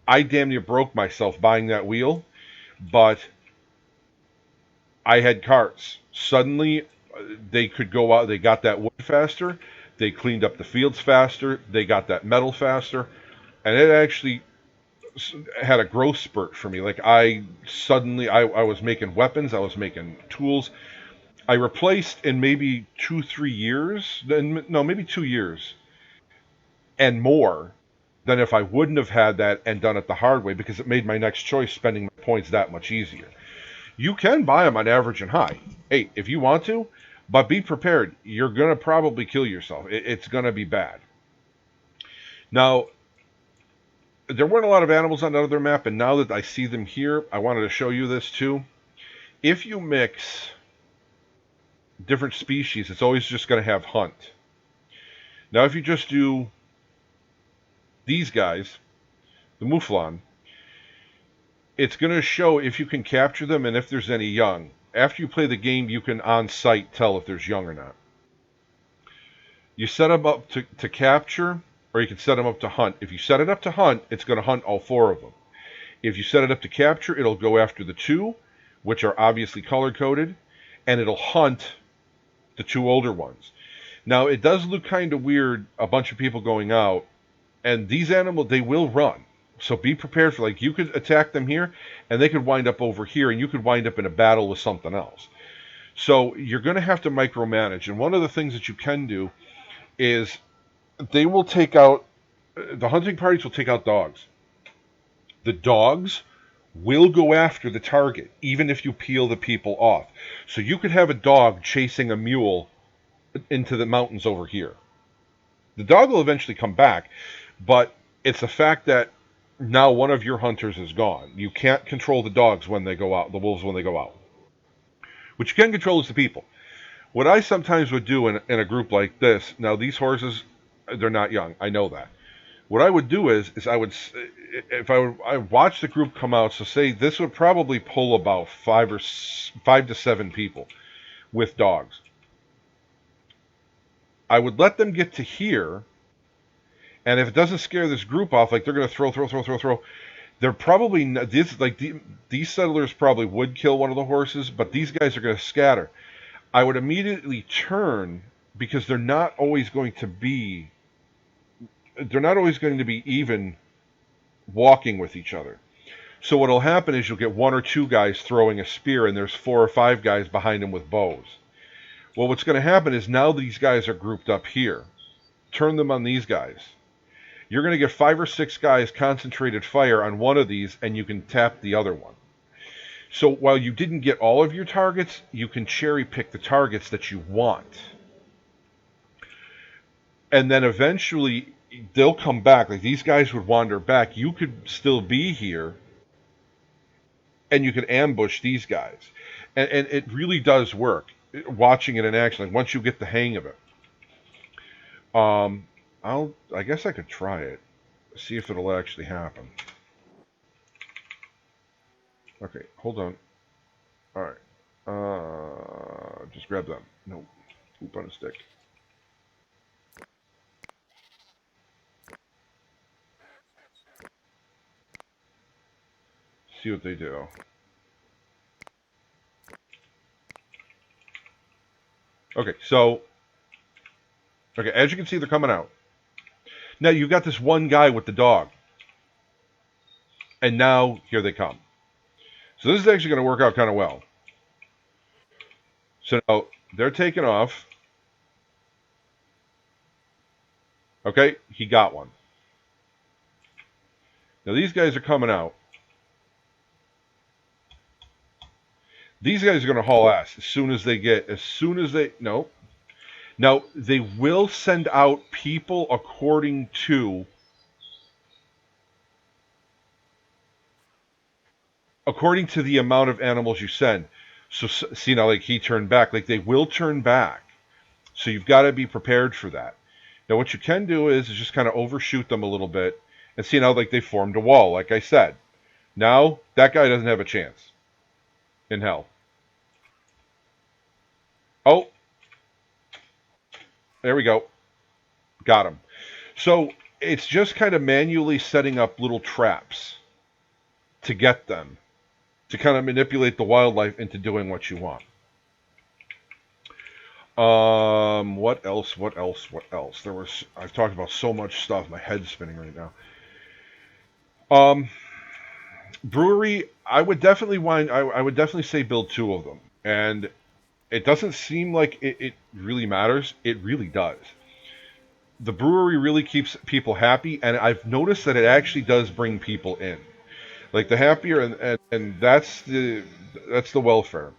I damn near broke myself buying that wheel, but I had carts. Suddenly, they could go out. They got that wood faster. They cleaned up the fields faster. They got that metal faster, and it actually had a growth spurt for me. Like I was making weapons. I was making tools. I replaced in maybe 2 3 years. No, maybe 2 years and more than if I wouldn't have had that and done it the hard way because it made my next choice spending my points that much easier. You can buy them on average and high. Hey, if you want to, but be prepared. You're going to probably kill yourself. It's going to be bad. Now, there weren't a lot of animals on the other map, and now that I see them here, I wanted to show you this too. If you mix different species, it's always just going to have hunt. Now, if you just do these guys, the Mouflon, it's going to show if you can capture them and if there's any young. After you play the game, you can on site tell if there's young or not. You set them up to capture, or you can set them up to hunt. If you set it up to hunt, it's going to hunt all 4 of them. If you set it up to capture, it'll go after the 2, which are obviously color-coded, and it'll hunt the 2 older ones. Now, it does look kind of weird, a bunch of people going out, and these animals, they will run. So be prepared for, like, you could attack them here, and they could wind up over here, and you could wind up in a battle with something else. So you're going to have to micromanage. And one of the things that you can do is they will take out, the hunting parties will take out dogs. The dogs will go after the target, even if you peel the people off. So you could have a dog chasing a mule into the mountains over here. The dog will eventually come back, but it's the fact that now one of your hunters is gone. You can't control the dogs when they go out, the wolves when they go out. What you can control is the people. What I sometimes would do in a group like this, now these horses, they're not young, I know that. What I would do is I would, if I would watch the group come out. So say this would probably pull about 5 to 7 people with dogs. I would let them get to here, and if it doesn't scare this group off, like they're going to throw. They're probably these settlers probably would kill one of the horses, but these guys are going to scatter. I would immediately turn because they're not always going to be even walking with each other. So what'll happen is you'll get 1 or 2 guys throwing a spear, and there's 4 or 5 guys behind them with bows. Well, what's going to happen is now these guys are grouped up here. Turn them on these guys. You're going to get 5 or 6 guys concentrated fire on one of these, and you can tap the other one. So while you didn't get all of your targets, you can cherry pick the targets that you want. And then eventually they'll come back. Like these guys would wander back. You could still be here, and you could ambush these guys. And it really does work, watching it in action. Like once you get the hang of it. I guess I could try it. See if it'll actually happen. Okay, hold on. Alright. Just grab them. No. Poop on a stick. See what they do. Okay, so... Okay, as you can see, they're coming out. Now, you've got this one guy with the dog. And now, here they come. So this is actually going to work out kind of well. So now, they're taking off. Okay, he got one. Now, these guys are coming out. These guys are going to haul ass as soon as they... No. Now, they will send out people according to the amount of animals you send. So, see now, like he turned back. Like they will turn back. So you've got to be prepared for that. Now, what you can do is just kind of overshoot them a little bit. And see now, like they formed a wall, like I said. Now, that guy doesn't have a chance in hell. Oh. There we go. Got him. So it's just kind of manually setting up little traps to get them, to kind of manipulate the wildlife into doing what you want. What else? I've talked about so much stuff. My head's spinning right now. Brewery, I would definitely say build 2 of them. And it doesn't seem like it really matters. It really does. The brewery really keeps people happy, and I've noticed that it actually does bring people in. Like the happier, and that's the welfare.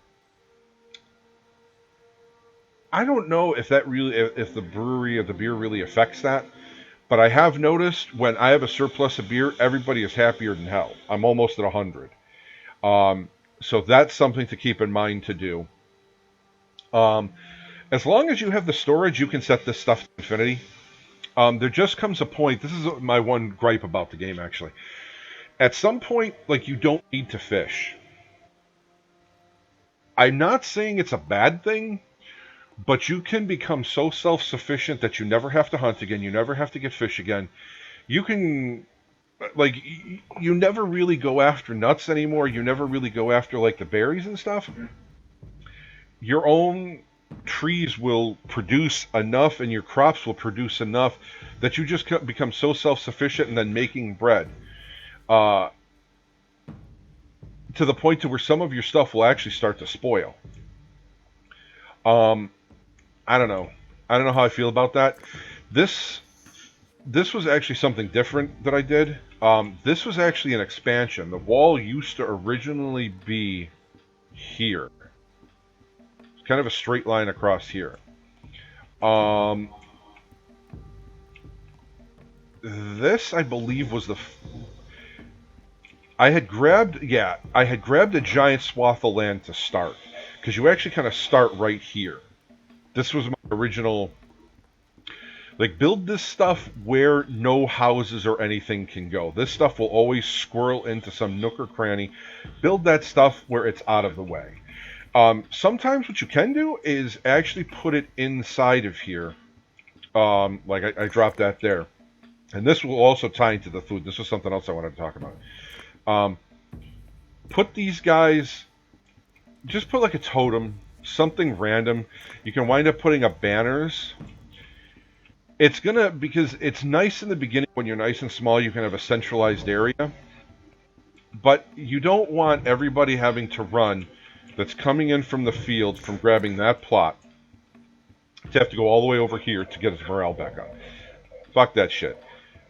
I don't know if the brewery of the beer really affects that, but I have noticed when I have a surplus of beer, everybody is happier than hell. I'm almost at 100. So that's something to keep in mind to do. As long as you have the storage, you can set this stuff to infinity. There just comes a point, this is my one gripe about the game actually. At some point, like you don't need to fish. I'm not saying it's a bad thing, but you can become so self-sufficient that you never have to hunt again, you never have to get fish again. You can, like, you never really go after nuts anymore, you never really go after, like, the berries and stuff. Your own trees will produce enough and your crops will produce enough that you just become so self-sufficient and then making bread. To the point to where some of your stuff will actually start to spoil. I don't know. I don't know how I feel about that. This was actually something different that I did. This was actually an expansion. The wall used to originally be here. It's kind of a straight line across here. This, I believe, was the... I had grabbed a giant swath of land to start. Because you actually kind of start right here. This was my original Like, build this stuff where no houses or anything can go. This stuff will always squirrel into some nook or cranny. Build that stuff where it's out of the way. Sometimes what you can do is actually put it inside of here. Like I dropped that there. And this will also tie into the food. This was something else I wanted to talk about. Um, put these guys, just put like a totem, something random. You can wind up putting up banners. It's gonna, because it's nice in the beginning when you're nice and small, you can have a centralized area. But you don't want everybody having to run that's coming in from the field from grabbing that plot to have to go all the way over here to get its morale back up. Fuck that shit.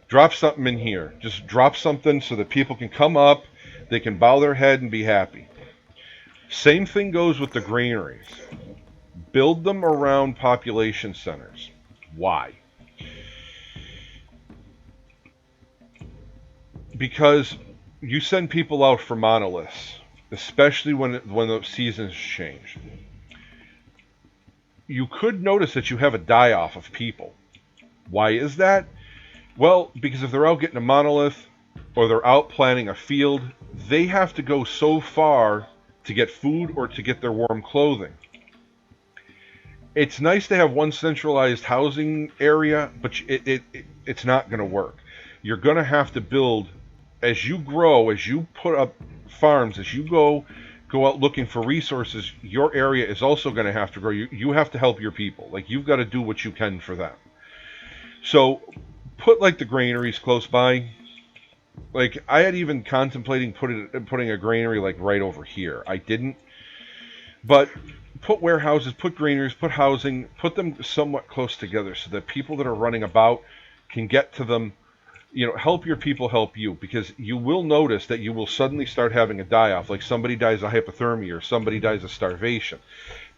Drop something in here. Just drop something so that people can come up, they can bow their head and be happy. Same thing goes with the granaries. Build them around population centers. Why? Because you send people out for monoliths, especially when the seasons change. You could notice that you have a die-off of people. Why is that? Well, because if they're out getting a monolith or they're out planting a field, they have to go so far to get food or to get their warm clothing. It's nice to have one centralized housing area, but it's not going to work. You're going to have to build, as you grow, as you put up farms, as you go out looking for resources, your area is also going to have to grow. You have to help your people. Like, you've got to do what you can for them. So put like the granaries close by. Like, I had even contemplating putting a granary like right over here. I didn't. But put warehouses, put granaries, put housing, put them somewhat close together so that people that are running about can get to them. You know, help your people help you, because you will notice that you will suddenly start having a die-off, like somebody dies of hypothermia or somebody dies of starvation.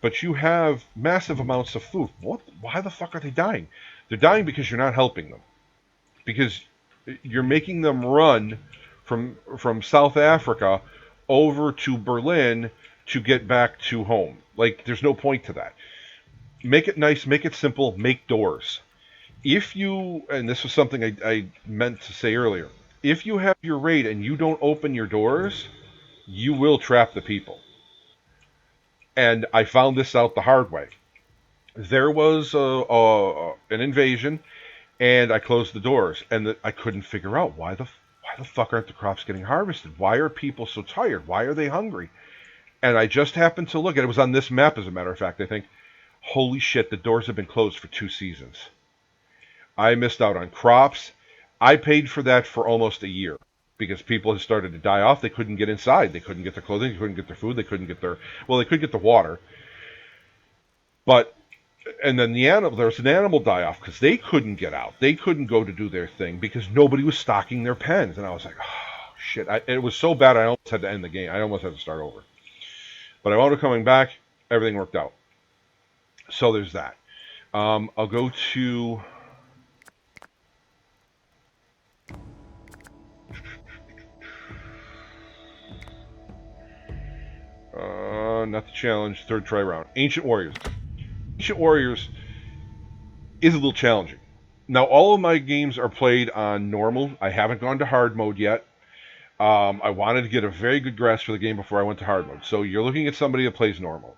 But you have massive amounts of food. Why the fuck are they dying? They're dying because you're not helping them. Because you're making them run from South Africa over to Berlin to get back to home. Like, there's no point to that. Make it nice, make it simple, make doors. If you, and this was something I meant to say earlier, if you have your raid and you don't open your doors, you will trap the people. And I found this out the hard way. There was an invasion, and I closed the doors, and I couldn't figure out why the fuck aren't the crops getting harvested? Why are people so tired? Why are they hungry? And I just happened to look, and it was on this map, as a matter of fact, I think. Holy shit, the doors have been closed for 2 seasons. I missed out on crops. I paid for that for almost a year because people had started to die off. They couldn't get inside. They couldn't get their clothing. They couldn't get their food. They couldn't get their, well, they could get the water. But, and then there was an animal die-off because they couldn't get out. They couldn't go to do their thing because nobody was stocking their pens. And I was like, oh, shit. It was so bad I almost had to end the game. I almost had to start over. But I wound up coming back. Everything worked out. So there's that. I'll go to... not the challenge, third try round. Ancient Warriors. Ancient Warriors is a little challenging. Now, all of my games are played on normal. I haven't gone to hard mode yet. I wanted to get a very good grasp for the game before I went to hard mode. So you're looking at somebody that plays normal.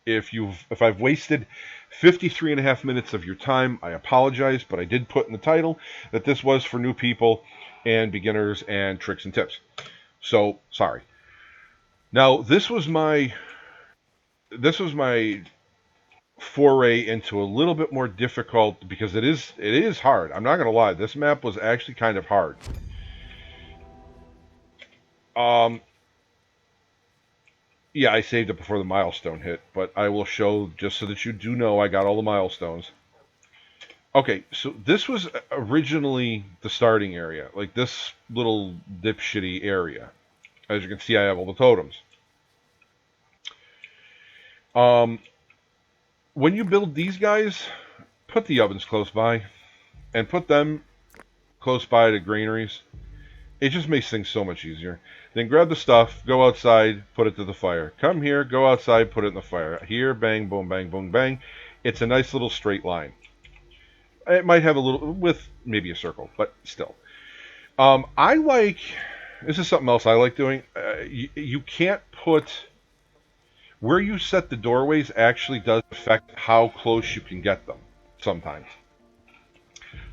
If I've wasted 53 and a half minutes of your time, I apologize, but I did put in the title that this was for new people and beginners and tricks and tips. So, sorry. Now, this was my foray into a little bit more difficult, because it is hard. I'm not going to lie. This map was actually kind of hard. Yeah, I saved it before the milestone hit, but I will show just so that you do know I got all the milestones. Okay, so this was originally the starting area, like this little dipshitty area. As you can see, I have all the totems. When you build these guys, put the ovens close by, and put them close by to granaries. It just makes things so much easier. Then grab the stuff, go outside, put it to the fire. Come here, go outside, put it in the fire. Here, bang, boom, bang, boom, bang. It's a nice little straight line. It might have a little with maybe a circle, but still. I like this is something else I like doing. You can't put where you set the doorways actually does affect how close you can get them sometimes.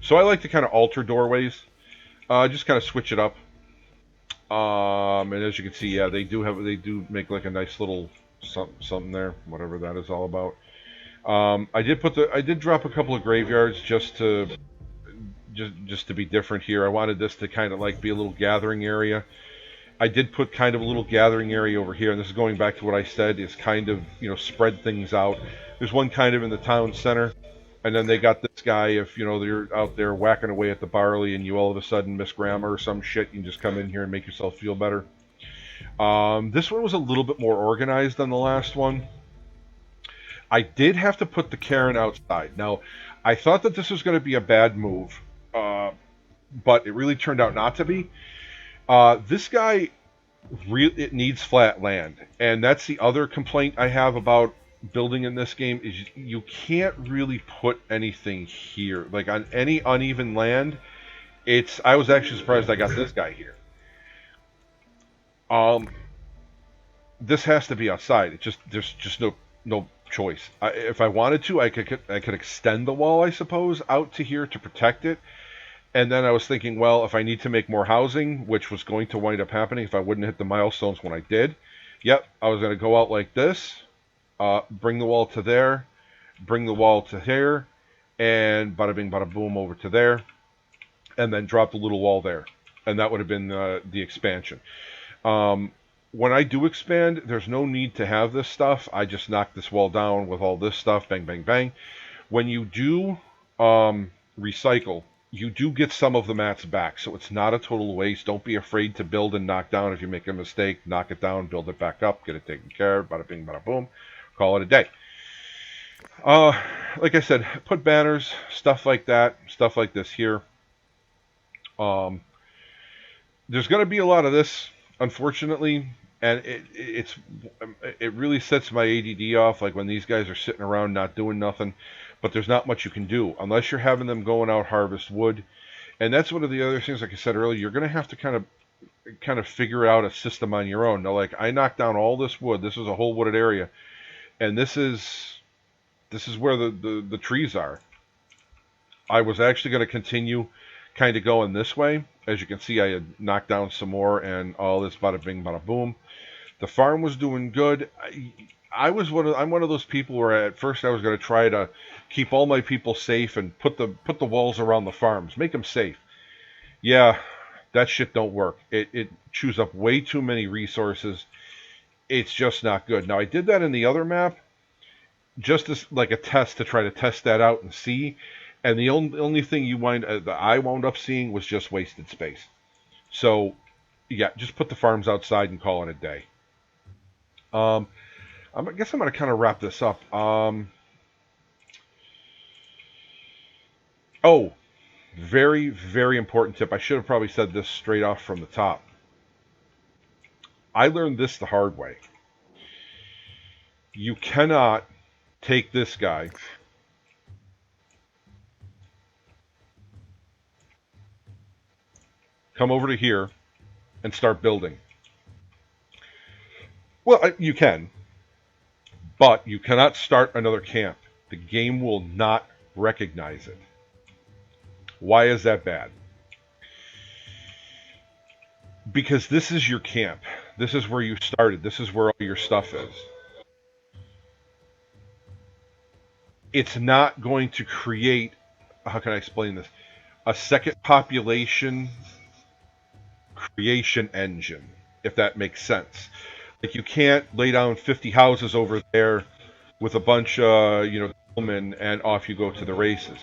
So I like to kind of alter doorways, just kind of switch it up. And as you can see, yeah, they do make like a nice little something there, whatever that is all about. I did drop a couple of graveyards just to be different here. I wanted this to kind of like be a little gathering area. I did put kind of a little gathering area over here, and this is going back to what I said, is kind of, spread things out. There's one kind of in the town center, and then they got this guy, if, they're out there whacking away at the barley and you all of a sudden miss grammar or some shit, you can just come in here and make yourself feel better. This one was a little bit more organized than the last one. I did have to put the Karen outside. Now, I thought that this was going to be a bad move, but it really turned out not to be. This guy, it needs flat land, and that's the other complaint I have about building in this game is you can't really put anything here. Like on any uneven land, I was actually surprised I got this guy here. This has to be outside. There's just no choice. If I wanted to, I could extend the wall, I suppose, out to here to protect it. And then I was thinking, well, if I need to make more housing, which was going to wind up happening if I wouldn't hit the milestones when I did, yep, I was going to go out like this, bring the wall to there, bring the wall to here, and bada bing, bada boom over to there, and then drop the little wall there. And that would have been the expansion. When I do expand, there's no need to have this stuff. I just knock this wall down with all this stuff, bang, bang, bang. When you do recycle, you do get some of the mats back, so it's not a total waste. Don't be afraid to build and knock down. If you make a mistake, knock it down, build it back up, get it taken care of, bada bing, bada boom, call it a day. Like I said, put banners, stuff like that, stuff like this here. There's going to be a lot of this, unfortunately, and it really sets my ADD off, like when these guys are sitting around not doing nothing. But there's not much you can do unless you're having them going out harvest wood, and that's one of the other things. Like I said earlier, you're going to have to kind of figure out a system on your own. Now, like I knocked down all this wood. This is a whole wooded area, and this is where the trees are. I was actually going to continue kind of going this way. As you can see, I had knocked down some more, and all this bada bing, bada boom. The farm was doing good. I'm one of those people where at first I was going to try to keep all my people safe and put the walls around the farms, make them safe. Yeah, that shit don't work. It chews up way too many resources. It's just not good. Now I did that in the other map, just as like a test to try to test that out and see. And the only thing that I wound up seeing was just wasted space. So yeah, just put the farms outside and call it a day. I guess I'm going to kind of wrap this up. Oh, very, very important tip. I should have probably said this straight off from the top. I learned this the hard way. You cannot take this guy, come over to here, and start building. Well, you can. But you cannot start another camp. The game will not recognize it. Why is that bad? Because this is your camp. This is where you started. This is where all your stuff is. It's not going to create, how can I explain this? A second population creation engine, if that makes sense. Like you can't lay down 50 houses over there with a bunch of, gentlemen and off you go to the races.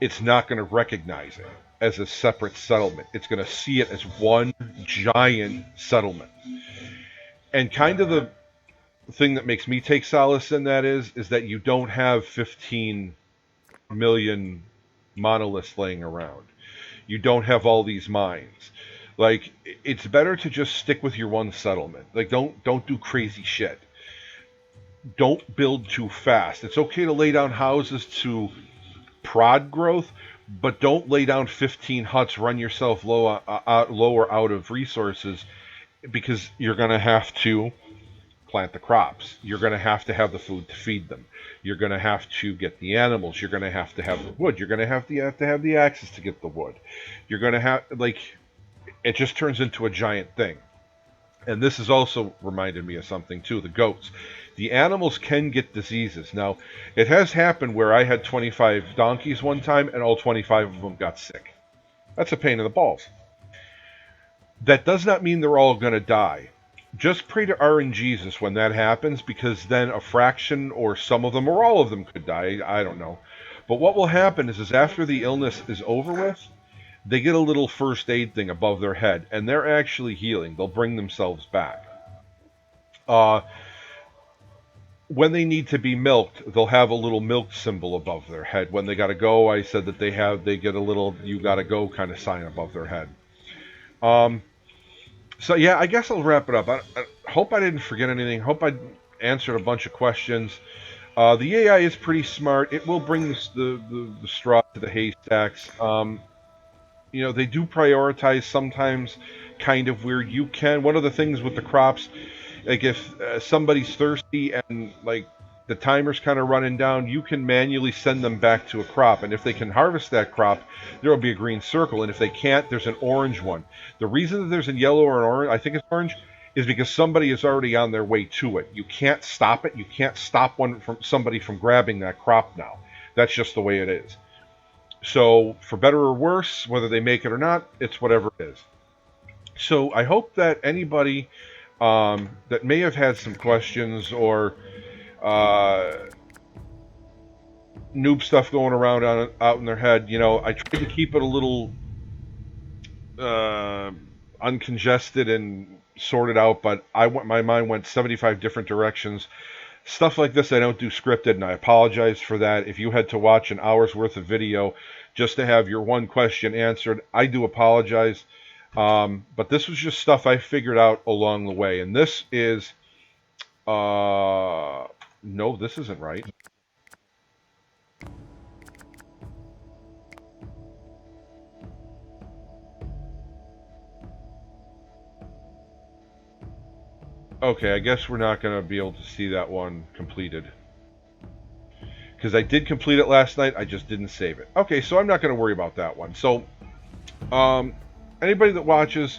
It's not going to recognize it as a separate settlement. It's going to see it as one giant settlement. And kind of the thing that makes me take solace in that is that you don't have 15 million monoliths laying around. You don't have all these mines. Like, it's better to just stick with your one settlement. Like, don't do crazy shit. Don't build too fast. It's okay to lay down houses to prod growth, but don't lay down 15 huts, run yourself lower out of resources, because you're going to have to plant the crops. You're going to have the food to feed them. You're going to have to get the animals. You're going to have the wood. You're going to have the access to get the wood. You're going to have, like, it just turns into a giant thing. And this has also reminded me of something too, the goats. The animals can get diseases. Now, it has happened where I had 25 donkeys one time and all 25 of them got sick. That's a pain in the balls. That does not mean they're all going to die. Just pray to RNGesus when that happens, because then a fraction or some of them or all of them could die. I don't know. But what will happen is after the illness is over with, they get a little first aid thing above their head, and they're actually healing. They'll bring themselves back. Uh, when they need to be milked, they'll have a little milk symbol above their head. When they gotta go, I said that they get a little "you gotta go" kind of sign above their head. Um, so yeah, I guess I'll wrap it up. I hope I didn't forget anything. Hope I answered a bunch of questions. The AI is pretty smart. It will bring the straw to the haystacks. They do prioritize sometimes kind of weird. You can, one of the things with the crops, like if somebody's thirsty and like the timer's kind of running down, you can manually send them back to a crop. And if they can harvest that crop, there will be a green circle. And if they can't, there's an orange one. The reason that there's a yellow or an orange, I think it's orange, is because somebody is already on their way to it. You can't stop it. You can't stop somebody from grabbing that crop now. That's just the way it is. So, for better or worse, whether they make it or not, it's whatever it is. So, I hope that anybody that may have had some questions or uh, noob stuff going around out in their head, I tried to keep it a little uncongested and sorted out, but my mind went 75 different directions. Stuff like this I don't do scripted, and I apologize for that. If you had to watch an hour's worth of video just to have your one question answered, I do apologize. But this was just stuff I figured out along the way. And this is... no, this isn't right. Okay, I guess we're not going to be able to see that one completed. Because I did complete it last night, I just didn't save it. Okay, so I'm not going to worry about that one. So, anybody that watches,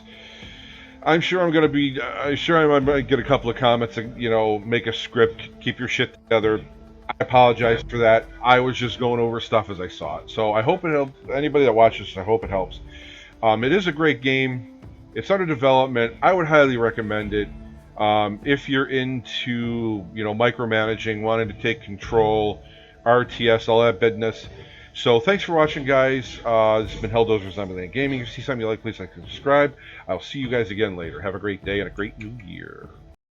I'm sure I'm going to be, I'm sure I might get a couple of comments, make a script, keep your shit together. I apologize for that. I was just going over stuff as I saw it. So I hope it helps. Anybody that watches, I hope it helps. It is a great game. It's under development. I would highly recommend it. If you're into, micromanaging, wanting to take control, RTS, all that business. So thanks for watching, guys. This has been Helldozer's Zombieland Gaming. If you see something you like, please like and subscribe. I'll see you guys again later. Have a great day and a great new year.